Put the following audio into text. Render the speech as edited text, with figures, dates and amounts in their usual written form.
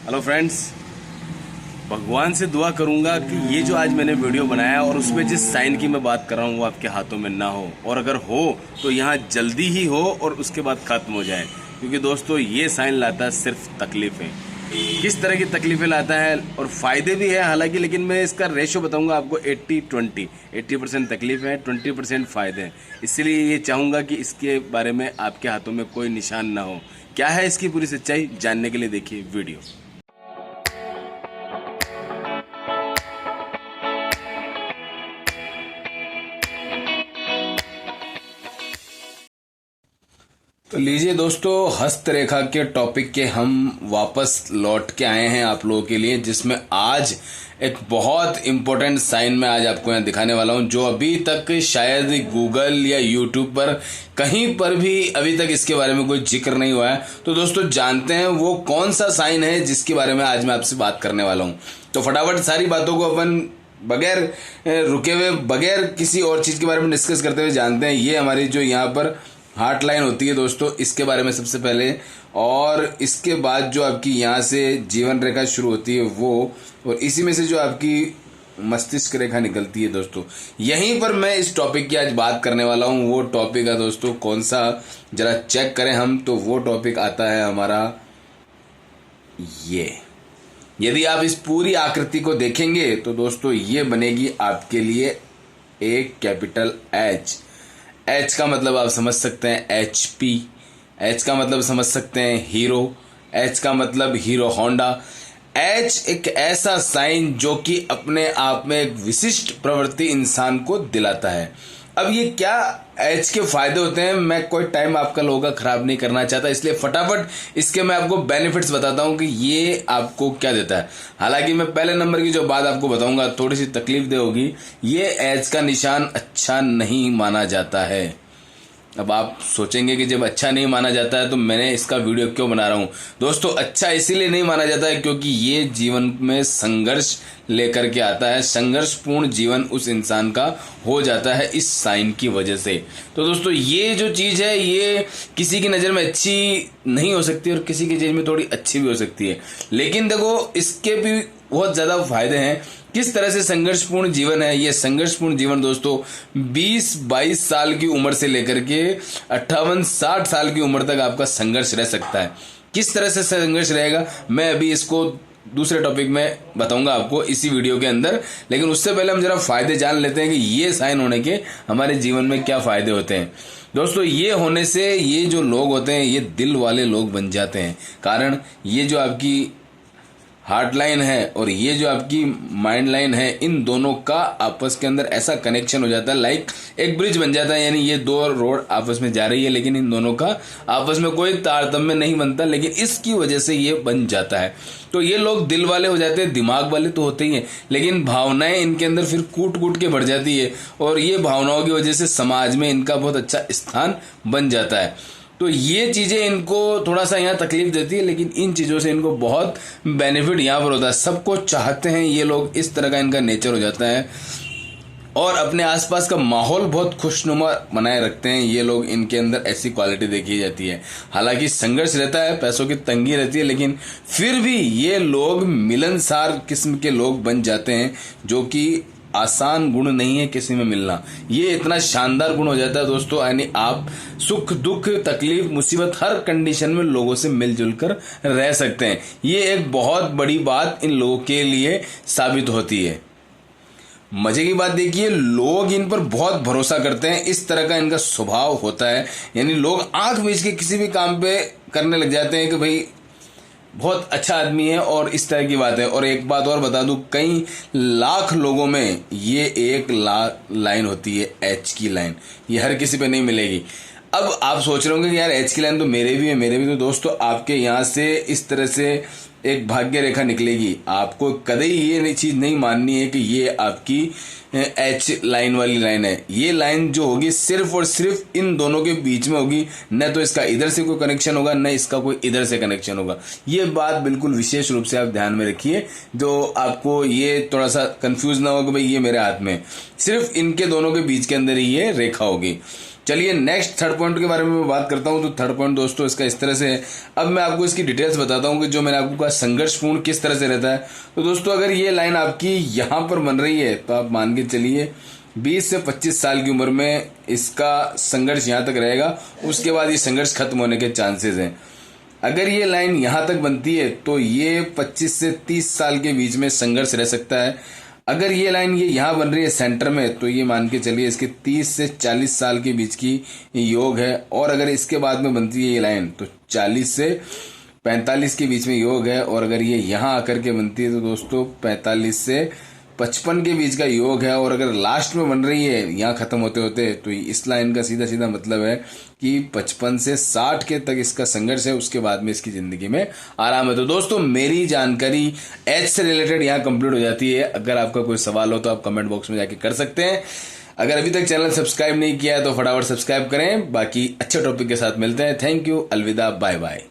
Hello friends, भगवान से दुआ करूंगा कि ये जो आज मैंने वीडियो बनाया और उसमें जिस साइन की मैं बात कर रहा हूँ वो आपके हाथों में ना हो, और अगर हो तो यहाँ जल्दी ही हो और उसके बाद ख़त्म हो जाए। क्योंकि दोस्तों ये साइन लाता है सिर्फ तकलीफ़ें। किस तरह की तकलीफ़ें लाता है और फ़ायदे भी है हालांकि, लेकिन मैं इसका रेशो बताऊंगा आपको 80-20। 80% तकलीफ़ है, 20% फ़ायदे हैं। इसलिए ये चाहूँगा कि इसके बारे में आपके हाथों में कोई निशान ना हो। क्या है इसकी पूरी सच्चाई जानने के लिए देखिए वीडियो। तो लीजिए दोस्तों, हस्तरेखा के टॉपिक के हम वापस लौट के आए हैं आप लोगों के लिए, जिसमें आज एक बहुत इम्पोर्टेंट साइन मैं आज आपको यहाँ दिखाने वाला हूँ, जो अभी तक शायद गूगल या यूट्यूब पर कहीं पर भी अभी तक इसके बारे में कोई जिक्र नहीं हुआ है। तो दोस्तों जानते हैं वो कौन सा साइन है जिसके बारे में आज मैं आपसे बात करने वाला हूँ। तो फटाफट सारी बातों को अपन बगैर रुके हुए, बगैर किसी और चीज़ के बारे में डिस्कस करते हुए जानते हैं। ये हमारी जो यहाँ पर हार्ट लाइन होती है दोस्तों, इसके बारे में सबसे पहले, और इसके बाद जो आपकी यहाँ से जीवन रेखा शुरू होती है वो, और इसी में से जो आपकी मस्तिष्क रेखा निकलती है दोस्तों, यहीं पर मैं इस टॉपिक की आज बात करने वाला हूँ। वो टॉपिक है दोस्तों कौन सा, जरा चेक करें हम, तो वो टॉपिक आता है हमारा ये। यदि आप इस पूरी आकृति को देखेंगे तो दोस्तों ये बनेगी आपके लिए एक कैपिटल एच। एच का मतलब आप समझ सकते हैं HP, एच का मतलब समझ सकते हैं हीरो, एच का मतलब हीरो होंडा। एच एक ऐसा साइन जो कि अपने आप में एक विशिष्ट प्रवृत्ति इंसान को दिलाता है। अब ये क्या एच के फायदे होते हैं, मैं कोई टाइम आपका लोगों का खराब नहीं करना चाहता, इसलिए फटाफट इसके मैं आपको बेनिफिट्स बताता हूं कि ये आपको क्या देता है। हालांकि मैं पहले नंबर की जो बात आपको बताऊंगा थोड़ी सी तकलीफ दे होगी। ये एच का निशान अच्छा नहीं माना जाता है। अब आप सोचेंगे कि जब अच्छा नहीं माना जाता है तो मैंने इसका वीडियो क्यों बना रहा हूं। दोस्तों अच्छा इसीलिए नहीं माना जाता है क्योंकि ये जीवन में संघर्ष लेकर के आता है। संघर्षपूर्ण जीवन उस इंसान का हो जाता है इस साइन की वजह से। तो दोस्तों ये जो चीज़ है ये किसी की नज़र में अच्छी नहीं हो सकती और किसी की चीज़ में थोड़ी अच्छी भी हो सकती है, लेकिन देखो इसके भी बहुत ज़्यादा फायदे हैं। किस तरह से संघर्षपूर्ण जीवन है ये? संघर्षपूर्ण जीवन दोस्तों 20-22 साल की उम्र से लेकर के 58-60 साल की उम्र तक आपका संघर्ष रह सकता है। किस तरह से संघर्ष रहेगा मैं अभी इसको दूसरे टॉपिक में बताऊंगा आपको इसी वीडियो के अंदर, लेकिन उससे पहले हम जरा फायदे जान लेते हैं कि ये साइन होने के हमारे जीवन में क्या फायदे होते हैं। दोस्तों ये होने से ये जो लोग होते हैं ये दिल वाले लोग बन जाते हैं। कारण ये जो आपकी हार्ट लाइन है और ये जो आपकी माइंड लाइन है, इन दोनों का आपस के अंदर ऐसा कनेक्शन हो जाता है, लाइक एक ब्रिज बन जाता है। यानी ये दो रोड आपस में जा रही है लेकिन इन दोनों का आपस में कोई तारतम्य नहीं बनता, लेकिन इसकी वजह से ये बन जाता है। तो ये लोग दिल वाले हो जाते हैं, दिमाग वाले तो होते ही हैं, लेकिन भावनाएं इनके अंदर फिर कूट कूट के बढ़ जाती है और ये भावनाओं की वजह से समाज में इनका बहुत अच्छा स्थान बन जाता है। तो ये चीज़ें इनको थोड़ा सा यहाँ तकलीफ देती है, लेकिन इन चीज़ों से इनको बहुत बेनिफिट यहाँ पर होता है। सबको चाहते हैं ये लोग, इस तरह का इनका नेचर हो जाता है और अपने आसपास का माहौल बहुत खुशनुमा बनाए रखते हैं ये लोग। इनके अंदर ऐसी क्वालिटी देखी जाती है। हालांकि संघर्ष रहता है, पैसों की तंगी रहती है, लेकिन फिर भी ये लोग मिलनसार किस्म के लोग बन जाते हैं, जो कि आसान गुण नहीं है किसी में मिलना। ये इतना शानदार गुण हो जाता है दोस्तों, यानी आप सुख दुख तकलीफ मुसीबत हर कंडीशन में लोगों से मिलजुल कर रह सकते हैं। ये एक बहुत बड़ी बात इन लोगों के लिए साबित होती है। मजे की बात देखिए, लोग इन पर बहुत भरोसा करते हैं, इस तरह का इनका स्वभाव होता है। यानी लोग आंख मीच के किसी भी काम पे करने लग जाते हैं कि भाई बहुत अच्छा आदमी है, और इस तरह की बात है। और एक बात और बता दूं, कई लाख लोगों में ये एक लाइन होती है एच की लाइन, ये हर किसी पे नहीं मिलेगी। अब आप सोच रहे होंगे कि यार एच की लाइन तो मेरे भी है, मेरे भी। तो दोस्तों आपके यहाँ से इस तरह से एक भाग्य रेखा निकलेगी। आपको कभी ये चीज़ नहीं माननी है कि ये आपकी एच लाइन वाली लाइन है। ये लाइन जो होगी सिर्फ और सिर्फ इन दोनों के बीच में होगी, न तो इसका इधर से कोई कनेक्शन होगा न इसका कोई इधर से कनेक्शन होगा। ये बात बिल्कुल विशेष रूप से आप ध्यान में रखिए, जो आपको ये थोड़ा सा कंफ्यूज ना हो कि भाई ये मेरे हाथ में, सिर्फ इनके दोनों के बीच के अंदर ही ये रेखा होगी। चलिए नेक्स्ट थर्ड पॉइंट के बारे में मैं बात करता हूं। तो थर्ड पॉइंट दोस्तों इसका इस तरह से है। अब मैं आपको इसकी डिटेल्स बताता हूं कि जो मैंने आपको कहा संघर्षपूर्ण किस तरह से रहता है। तो दोस्तों अगर ये लाइन आपकी यहां पर बन रही है तो आप मान के चलिए 20 से 25 साल की उम्र में इसका संघर्ष यहां तक रहेगा, उसके बाद ये संघर्ष खत्म होने के चांसेस हैं। अगर ये लाइन यहां तक बनती है तो ये 25 से 30 साल के बीच में संघर्ष रह सकता है। अगर ये लाइन ये यहां बन रही है सेंटर में तो ये मान के चलिए इसके 30 से 40 साल के बीच की योग है। और अगर इसके बाद में बनती है ये लाइन तो 40 से 45 के बीच में योग है। और अगर ये यहां आकर के बनती है तो दोस्तों 45 से 55 के बीच का योग है। और अगर लास्ट में बन रही है यहाँ खत्म होते होते तो इस लाइन का सीधा सीधा मतलब है कि 55 से 60 के तक इसका संघर्ष है, उसके बाद में इसकी जिंदगी में आराम है। तो दोस्तों मेरी जानकारी एच से रिलेटेड यहाँ कंप्लीट हो जाती है। अगर आपका कोई सवाल हो तो आप कमेंट बॉक्स में जाके कर सकते हैं। अगर अभी तक चैनल सब्सक्राइब नहीं किया है तो फटाफट सब्सक्राइब करें। बाकी अच्छे टॉपिक के साथ मिलते हैं। थैंक यू, अलविदा, बाय बाय।